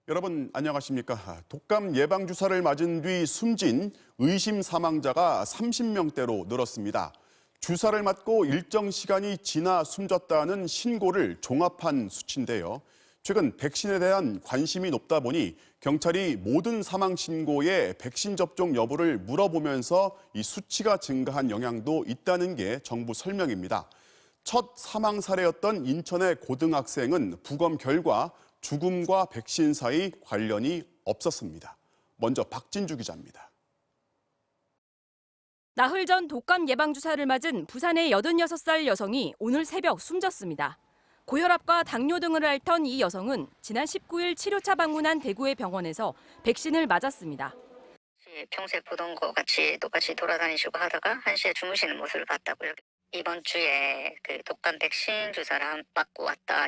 여러분 안녕하십니까? 독감 예방주사를 맞은 뒤 숨진 의심 사망자가 30명대로 늘었습니다. 주사를 맞고 일정 시간이 지나 숨졌다는 신고를 종합한 수치인데요. 최근 백신에 대한 관심이 높다 보니 경찰이 모든 사망 신고에 백신 접종 여부를 물어보면서 이 수치가 증가한 영향도 있다는 게 정부 설명입니다. 첫 사망 사례였던 인천의 고등학생은 부검 결과 죽음과 백신 사이 관련이 없었습니다. 먼저 박진주 기자입니다. 나흘 전 독감 예방주사를 맞은 부산의 86살 여성이 오늘 새벽 숨졌습니다. 고혈압과 당뇨 등을 앓던 이 여성은 지난 19일 치료차 방문한 대구의 병원에서 백신을 맞았습니다. 평소에 보던 거 같이 똑같이 돌아다니시고 하다가 1시에 주무시는 모습을 봤다고요. 이번 주에 독감 백신 주사를 맞고 왔다.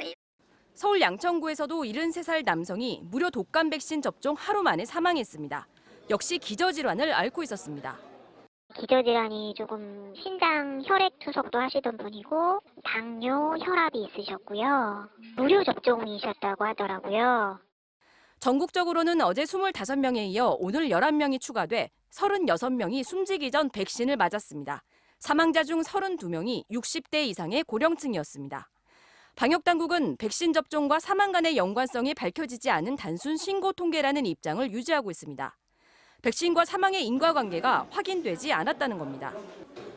서울 양천구에서도 73살 남성이 무료 독감 백신 접종 하루 만에 사망했습니다. 역시 기저질환을 앓고 있었습니다. 기저질환이 조금 신장 혈액 투석도 하시던 분이고 당뇨, 혈압이 있으셨고요. 무료 접종이셨다고 하더라고요. 전국적으로는 어제 25명에 이어 오늘 11명이 추가돼 36명이 숨지기 전 백신을 맞았습니다. 사망자 중 32명이 60대 이상의 고령층이었습니다. 방역당국은 백신 접종과 사망 간의 연관성이 밝혀지지 않은 단순 신고 통계라는 입장을 유지하고 있습니다. 백신과 사망의 인과관계가 확인되지 않았다는 겁니다.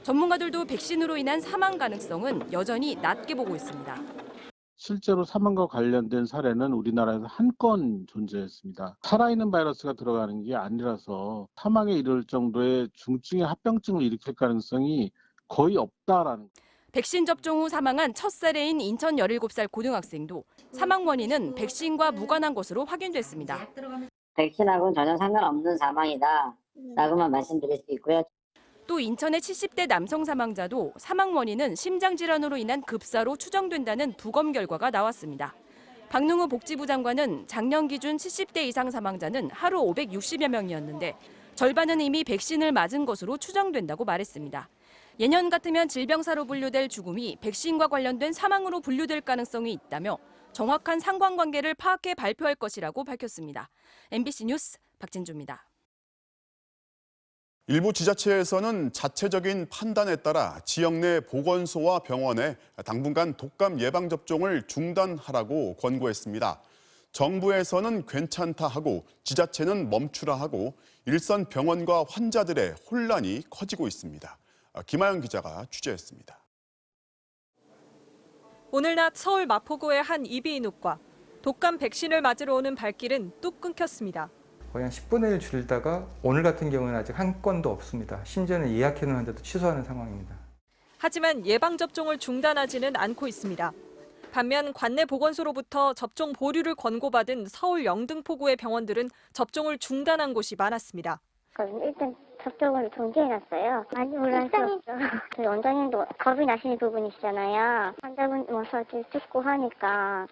전문가들도 백신으로 인한 사망 가능성은 여전히 낮게 보고 있습니다. 실제로 사망과 관련된 사례는 우리나라에서 한 건 존재했습니다. 살아있는 바이러스가 들어가는 게 아니라서 사망에 이를 정도의 중증의 합병증을 일으킬 가능성이 거의 없다라는 거예요. 백신 접종 후 사망한 첫 사례인 인천 17살 고등학생도 사망 원인은 백신과 무관한 것으로 확인됐습니다. 백신하고는 전혀 상관없는 사망이다 라고만 말씀드릴 수 있고요. 또 인천의 70대 남성 사망자도 사망 원인은 심장질환으로 인한 급사로 추정된다는 부검 결과가 나왔습니다. 박능우 복지부 장관은 작년 기준 70대 이상 사망자는 하루 560여 명이었는데 절반은 이미 백신을 맞은 것으로 추정된다고 말했습니다. 예년 같으면 질병사로 분류될 죽음이 백신과 관련된 사망으로 분류될 가능성이 있다며 정확한 상관관계를 파악해 발표할 것이라고 밝혔습니다. MBC 뉴스 박진주입니다. 일부 지자체에서는 자체적인 판단에 따라 지역 내 보건소와 병원에 당분간 독감 예방접종을 중단하라고 권고했습니다. 정부에서는 괜찮다 하고 지자체는 멈추라 하고 일선 병원과 환자들의 혼란이 커지고 있습니다. 김하영 기자가 취재했습니다. 오늘 낮 서울 마포구의 한 이비인후과. 독감 백신을 맞으러 오는 발길은 뚝 끊겼습니다. 거의 한 10분의 1 줄다가 오늘 같은 경우는 아직 한 건도 없습니다. 심지어는 예약해놓은 환자도 취소하는 상황입니다. 하지만 예방접종을 중단하지는 않고 있습니다. 반면 관내 보건소로부터 접종 보류를 권고받은 서울 영등포구의 병원들은 접종을 중단한 곳이 많았습니다. 일단 접종을 중지해놨어요. 많이 올라왔죠. 저희 원장님도 겁이 나시는 부분이시잖아요. 환자분 모습을 듣고 하니까.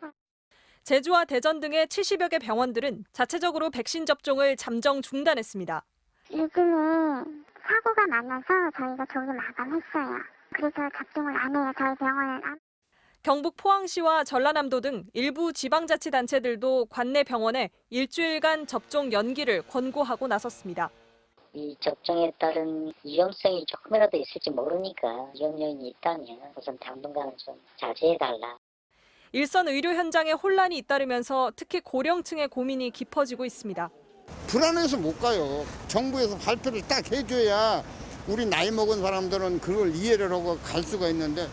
제주와 대전 등의 70여 개 병원들은 자체적으로 백신 접종을 잠정 중단했습니다. 요즘은 사고가 많아서 저희가 종이 마감했어요. 그래서 접종을 안 해요. 저희 병원은. 경북 포항시와 전라남도 등 일부 지방자치단체들도 관내 병원에 일주일간 접종 연기를 권고하고 나섰습니다. 이 접종에 따른 위험성이 조금이라도 있을지 모르니까 위험 요인이 있다면 우선 당분간은 좀 자제해달라. 일선 의료 현장에 혼란이 잇따르면서 특히 고령층의 고민이 깊어지고 있습니다. 불안해서 못 가요. 정부에서 발표를 딱 해줘야 우리 나이 먹은 사람들은 그걸 이해를 하고 갈 수가 있는데.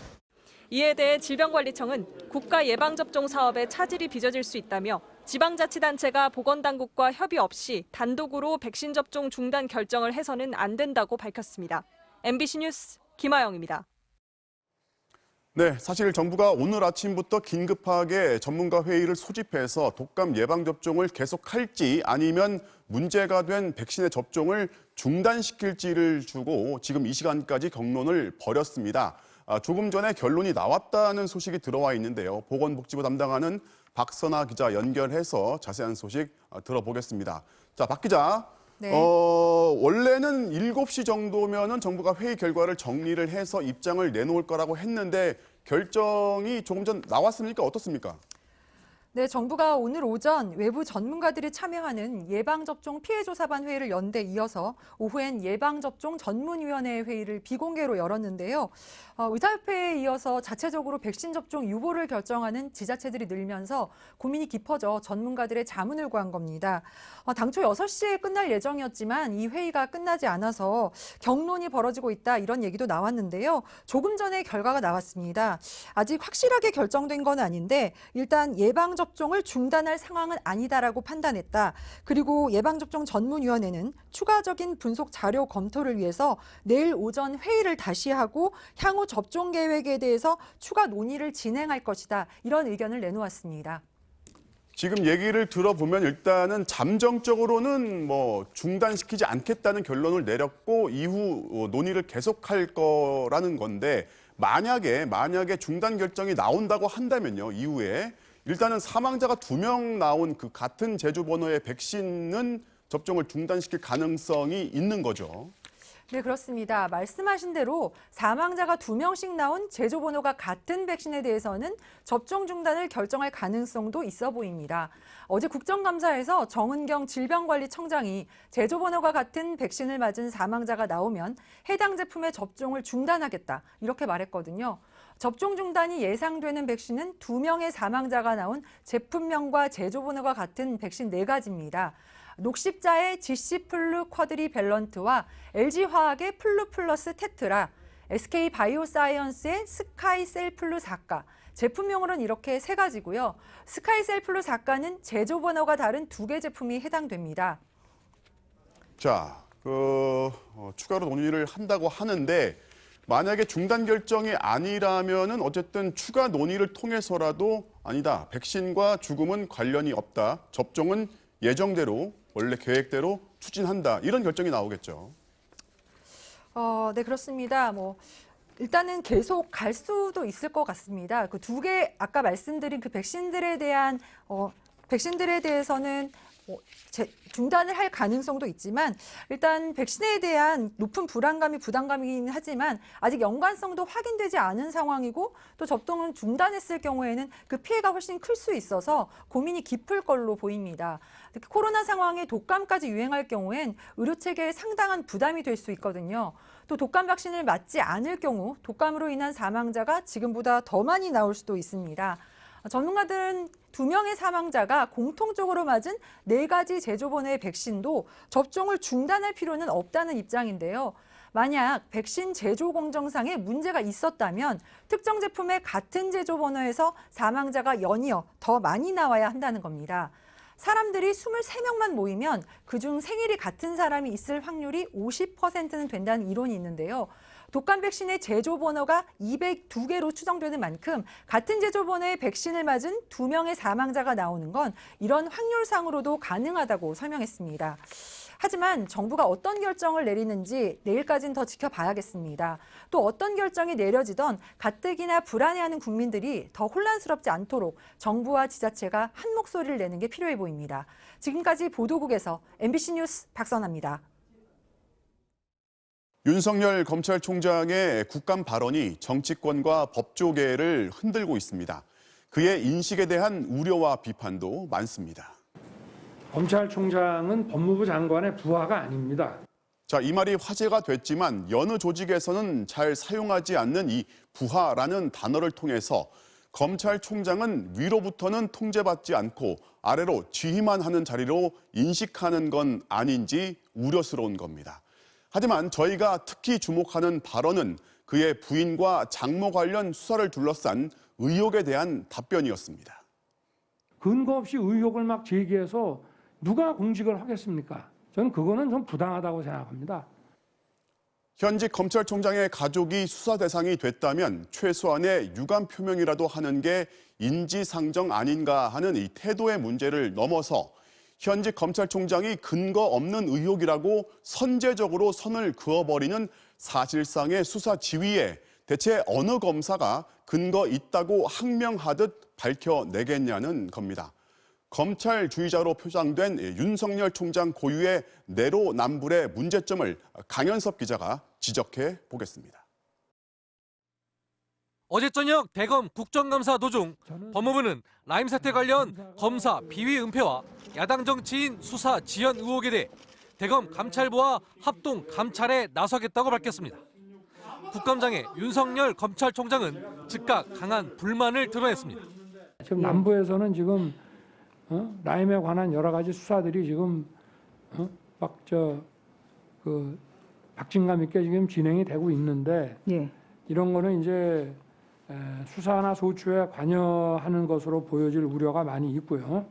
이에 대해 질병관리청은 국가 예방접종 사업에 차질이 빚어질 수 있다며 지방자치단체가 보건당국과 협의 없이 단독으로 백신 접종 중단 결정을 해서는 안 된다고 밝혔습니다. MBC 뉴스 김하영입니다. 네, 사실 정부가 오늘 아침부터 긴급하게 전문가 회의를 소집해서 독감 예방접종을 계속할지 아니면 문제가 된 백신의 접종을 중단시킬지를 두고 지금 이 시간까지 격론을 벌였습니다. 조금 전에 결론이 나왔다는 소식이 들어와 있는데요. 보건복지부 담당하는 박선아 기자 연결해서 자세한 소식 들어보겠습니다. 자, 박 기자. 네. 원래는 7시 정도면은 정부가 회의 결과를 정리를 해서 입장을 내놓을 거라고 했는데 결정이 조금 전 나왔습니까? 어떻습니까? 네, 정부가 오늘 오전 외부 전문가들이 참여하는 예방접종 피해조사반 회의를 연 데 이어서 오후엔 예방접종 전문위원회 회의를 비공개로 열었는데요. 의사협회에 이어서 자체적으로 백신 접종 유보를 결정하는 지자체들이 늘면서 고민이 깊어져 전문가들의 자문을 구한 겁니다. 당초 6시에 끝날 예정이었지만 이 회의가 끝나지 않아서 격론이 벌어지고 있다 이런 얘기도 나왔는데요. 조금 전에 결과가 나왔습니다. 아직 확실하게 결정된 건 아닌데 일단 예방접종을 중단할 상황은 아니다라고 판단했다. 그리고 예방접종 전문위원회는 추가적인 분석 자료 검토를 위해서 내일 오전 회의를 다시 하고 향후 접종 계획에 대해서 추가 논의를 진행할 것이다. 이런 의견을 내놓았습니다. 지금 얘기를 들어보면 일단은 잠정적으로는 중단시키지 않겠다는 결론을 내렸고 이후 논의를 계속할 거라는 건데 만약에 중단 결정이 나온다고 한다면요. 이후에 일단은 사망자가 2명 나온 그 같은 제조 번호의 백신은 접종을 중단시킬 가능성이 있는 거죠. 네, 그렇습니다. 말씀하신 대로 사망자가 2명씩 나온 제조 번호가 같은 백신에 대해서는 접종 중단을 결정할 가능성도 있어 보입니다. 어제 국정감사에서 정은경 질병관리청장이 제조 번호가 같은 백신을 맞은 사망자가 나오면 해당 제품의 접종을 중단하겠다 이렇게 말했거든요. 접종 중단이 예상되는 백신은 2명의 사망자가 나온 제품명과 제조 번호가 같은 백신 4가지입니다. 녹십자의 GC플루 쿼드리 밸런트와 LG화학의 플루 플러스 테트라, SK바이오사이언스의 스카이셀 플루 4가, 제품명으로는 이렇게 3가지고요. 스카이셀 플루 4가는 제조 번호가 다른 2개 제품이 해당됩니다. 자, 추가로 논의를 한다고 하는데 만약에 중단 결정이 아니라면은 어쨌든 추가 논의를 통해서라도 아니다. 백신과 죽음은 관련이 없다. 접종은 예정대로 원래 계획대로 추진한다. 이런 결정이 나오겠죠. 네, 그렇습니다. 일단은 계속 갈 수도 있을 것 같습니다. 그 2개 아까 말씀드린 그 백신들에 대해서는 중단을 할 가능성도 있지만 일단 백신에 대한 높은 부담감이긴 하지만 아직 연관성도 확인되지 않은 상황이고 또 접종을 중단했을 경우에는 그 피해가 훨씬 클 수 있어서 고민이 깊을 걸로 보입니다. 특히 코로나 상황에 독감까지 유행할 경우엔 의료체계에 상당한 부담이 될 수 있거든요. 또 독감 백신을 맞지 않을 경우 독감으로 인한 사망자가 지금보다 더 많이 나올 수도 있습니다. 전문가들은 2명의 사망자가 공통적으로 맞은 4가지 제조 번호의 백신도 접종을 중단할 필요는 없다는 입장인데요. 만약 백신 제조 공정상에 문제가 있었다면 특정 제품의 같은 제조 번호에서 사망자가 연이어 더 많이 나와야 한다는 겁니다. 사람들이 23명만 모이면 그중 생일이 같은 사람이 있을 확률이 50%는 된다는 이론이 있는데요. 독감 백신의 제조 번호가 202개로 추정되는 만큼 같은 제조 번호의 백신을 맞은 2명의 사망자가 나오는 건 이런 확률상으로도 가능하다고 설명했습니다. 하지만 정부가 어떤 결정을 내리는지 내일까지는 더 지켜봐야겠습니다. 또 어떤 결정이 내려지던 가뜩이나 불안해하는 국민들이 더 혼란스럽지 않도록 정부와 지자체가 한 목소리를 내는 게 필요해 보입니다. 지금까지 보도국에서 MBC 뉴스 박선아입니다. 윤석열 검찰총장의 국감 발언이 정치권과 법조계를 흔들고 있습니다. 그의 인식에 대한 우려와 비판도 많습니다. 검찰총장은 법무부 장관의 부하가 아닙니다. 자, 이 말이 화제가 됐지만 여느 조직에서는 잘 사용하지 않는 이 부하라는 단어를 통해서 검찰총장은 위로부터는 통제받지 않고 아래로 지휘만 하는 자리로 인식하는 건 아닌지 우려스러운 겁니다. 하지만 저희가 특히 주목하는 발언은 그의 부인과 장모 관련 수사를 둘러싼 의혹에 대한 답변이었습니다. 근거 없이 의혹을 막 제기해서 누가 공직을 하겠습니까? 저는 그거는 좀 부당하다고 생각합니다. 현직 검찰총장의 가족이 수사 대상이 됐다면 최소한의 유감 표명이라도 하는 게 인지상정 아닌가 하는 이 태도의 문제를 넘어서 현직 검찰총장이 근거 없는 의혹이라고 선제적으로 선을 그어버리는 사실상의 수사 지휘에 대체 어느 검사가 근거 있다고 항명하듯 밝혀내겠냐는 겁니다. 검찰주의자로 표장된 윤석열 총장 고유의 내로남불의 문제점을 강현섭 기자가 지적해 보겠습니다. 어제 저녁 대검 국정감사 도중 법무부는 라임 사태 관련 검사 비위 은폐와 야당 정치인 수사 지연 의혹에 대해 대검 감찰부와 합동 감찰에 나서겠다고 밝혔습니다. 국감장에 윤석열 검찰총장은 즉각 강한 불만을 드러냈습니다. 지금 남부에서는 지금 라임에 관한 여러 가지 수사들이 지금 박진감 있게 지금 진행이 되고 있는데 이런 거는 이제 수사나 소추에 관여하는 것으로 보여질 우려가 많이 있고요.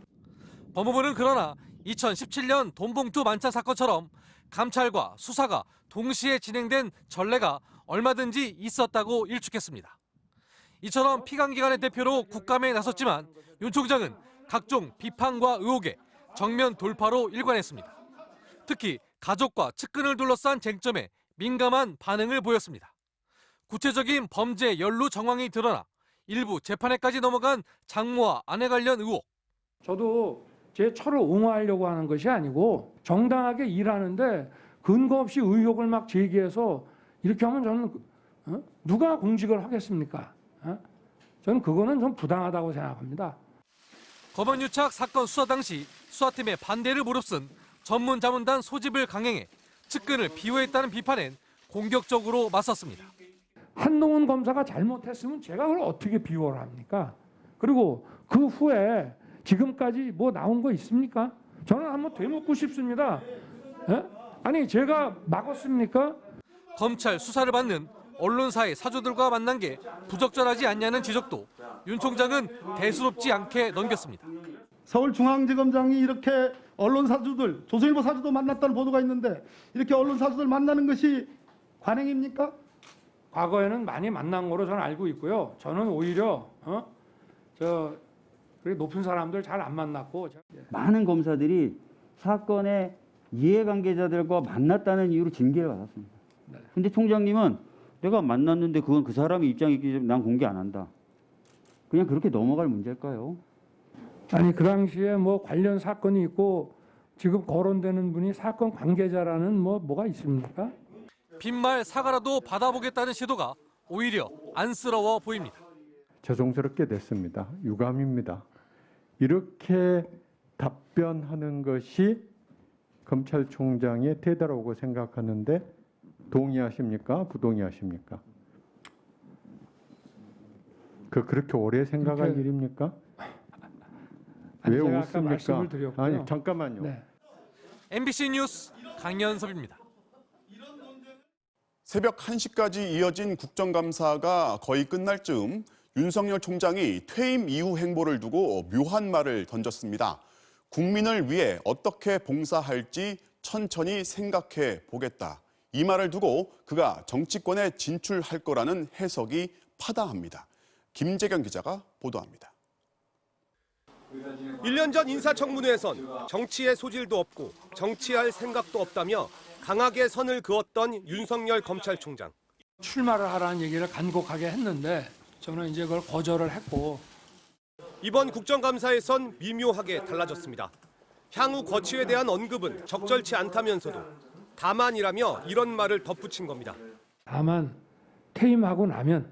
법무부는 그러나 2017년 돈봉투 만찬 사건처럼 감찰과 수사가 동시에 진행된 전례가 얼마든지 있었다고 일축했습니다. 이처럼 피감기관의 대표로 국감에 나섰지만 윤 총장은 각종 비판과 의혹에 정면 돌파로 일관했습니다. 특히 가족과 측근을 둘러싼 쟁점에 민감한 반응을 보였습니다. 구체적인 범죄 연루 정황이 드러나 일부 재판에까지 넘어간 장모와 아내 관련 의혹. 저도 제 처를 옹호하려고 하는 것이 아니고 정당하게 일하는데 근거 없이 의혹을 막 제기해서 이렇게 하면 저는 누가 공직을 하겠습니까? 저는 그거는 좀 부당하다고 생각합니다. 검언유착 사건 수사 당시 수사팀의 반대를 무릅쓴 전문자문단 소집을 강행해 측근을 비호했다는 비판엔 공격적으로 맞섰습니다. 한동훈 검사가 잘못했으면 제가 그걸 어떻게 비호를 합니까? 그리고 그 후에 지금까지 뭐 나온 거 있습니까? 저는 한번 되묻고 싶습니다. 아니 제가 막았습니까? 검찰 수사를 받는 언론사의 사주들과 만난 게 부적절하지 않냐는 지적도 윤 총장은 대수롭지 않게 넘겼습니다. 서울중앙지검장이 이렇게 언론 사주들, 조선일보 사주도 만났다는 보도가 있는데 이렇게 언론 사주들 만나는 것이 관행입니까? 과거에는 많이 만난 거로 저는 알고 있고요. 저는 오히려 높은 사람들 잘 안 만났고 많은 검사들이 사건의 이해관계자들과 만났다는 이유로 징계를 받았습니다. 근데 총장님은 내가 만났는데 그건 그 사람의 입장이기 때문에 난 공개 안 한다. 그냥 그렇게 넘어갈 문제일까요? 아니 그 당시에 뭐 관련 사건이 있고 지금 거론되는 분이 사건 관계자라는 뭐가 있습니까? 빈말 사과라도 받아보겠다는 시도가 오히려 안쓰러워 보입니다. 죄송스럽게 됐습니다. 유감입니다. 이렇게 답변하는 것이 검찰총장의 태도라고 생각하는데 동의하십니까? 부동의하십니까? 그렇게 오래 생각할 일입니까? 왜 웃습니까? 아니 잠깐만요. 네. MBC 뉴스 강연섭입니다. 새벽 1시까지 이어진 국정감사가 거의 끝날 즈음 윤석열 총장이 퇴임 이후 행보를 두고 묘한 말을 던졌습니다. 국민을 위해 어떻게 봉사할지 천천히 생각해 보겠다. 이 말을 두고 그가 정치권에 진출할 거라는 해석이 파다합니다. 김재경 기자가 보도합니다. 1년 전 인사청문회에선 정치의 소질도 없고 정치할 생각도 없다며 강하게 선을 그었던 윤석열 검찰총장. 출마를 하라는 얘기를 간곡하게 했는데 저는 이제 그걸 거절을 했고 이번 국정감사에선 미묘하게 달라졌습니다. 향후 거취에 대한 언급은 적절치 않다면서도 다만이라며 이런 말을 덧붙인 겁니다. 다만 퇴임하고 나면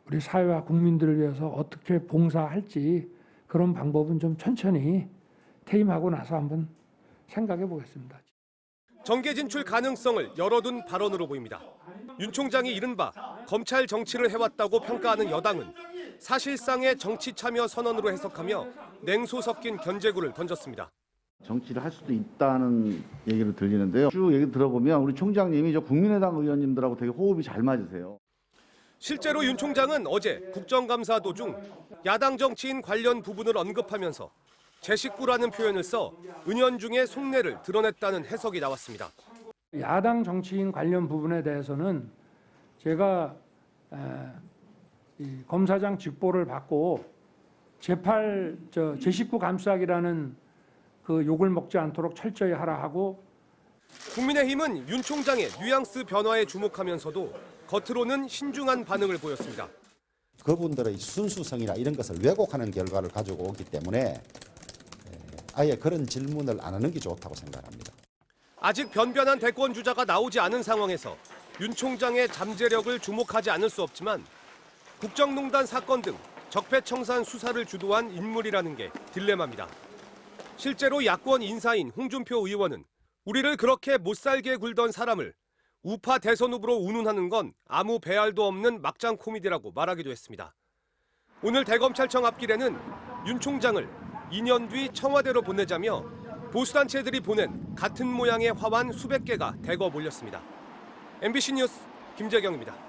우리 사회와 국민들을 위해서 어떻게 봉사할지 그런 방법은 좀 천천히 퇴임하고 나서 한번 생각해 보겠습니다. 정계 진출 가능성을 열어둔 발언으로 보입니다. 윤 총장이 이른바 검찰 정치를 해왔다고 평가하는 여당은 사실상의 정치 참여 선언으로 해석하며 냉소 섞인 견제구를 던졌습니다. 정치를 할 수도 있다는 얘기를 들리는데요. 쭉 얘기 들어보면 우리 총장님이 저 국민의당 의원님들하고 되게 호흡이 잘 맞으세요. 실제로 윤 총장은 어제 국정감사 도중 야당 정치인 관련 부분을 언급하면서 제 식구라는 표현을 써 은연중에 속내를 드러냈다는 해석이 나왔습니다. 야당 정치인 관련 부분에 대해서는 제가 검사장 직보를 받고 제 식구 감싸기라는 그 욕을 먹지 않도록 철저히 하라 하고 국민의힘은 윤 총장의 뉘앙스 변화에 주목하면서도 겉으로는 신중한 반응을 보였습니다. 그분들의 순수성이나 이런 것을 왜곡하는 결과를 가지고 오기 때문에 아예 그런 질문을 안 하는 게 좋다고 생각합니다. 아직 변변한 대권 주자가 나오지 않은 상황에서 윤 총장의 잠재력을 주목하지 않을 수 없지만 국정농단 사건 등 적폐청산 수사를 주도한 인물이라는 게 딜레마입니다. 실제로 야권 인사인 홍준표 의원은 우리를 그렇게 못살게 굴던 사람을 우파 대선 후보로 운운하는 건 아무 배알도 없는 막장 코미디라고 말하기도 했습니다. 오늘 대검찰청 앞길에는 윤 총장을 2년 뒤 청와대로 보내자며 보수단체들이 보낸 같은 모양의 화환 수백 개가 대거 몰렸습니다. MBC 뉴스 김재경입니다.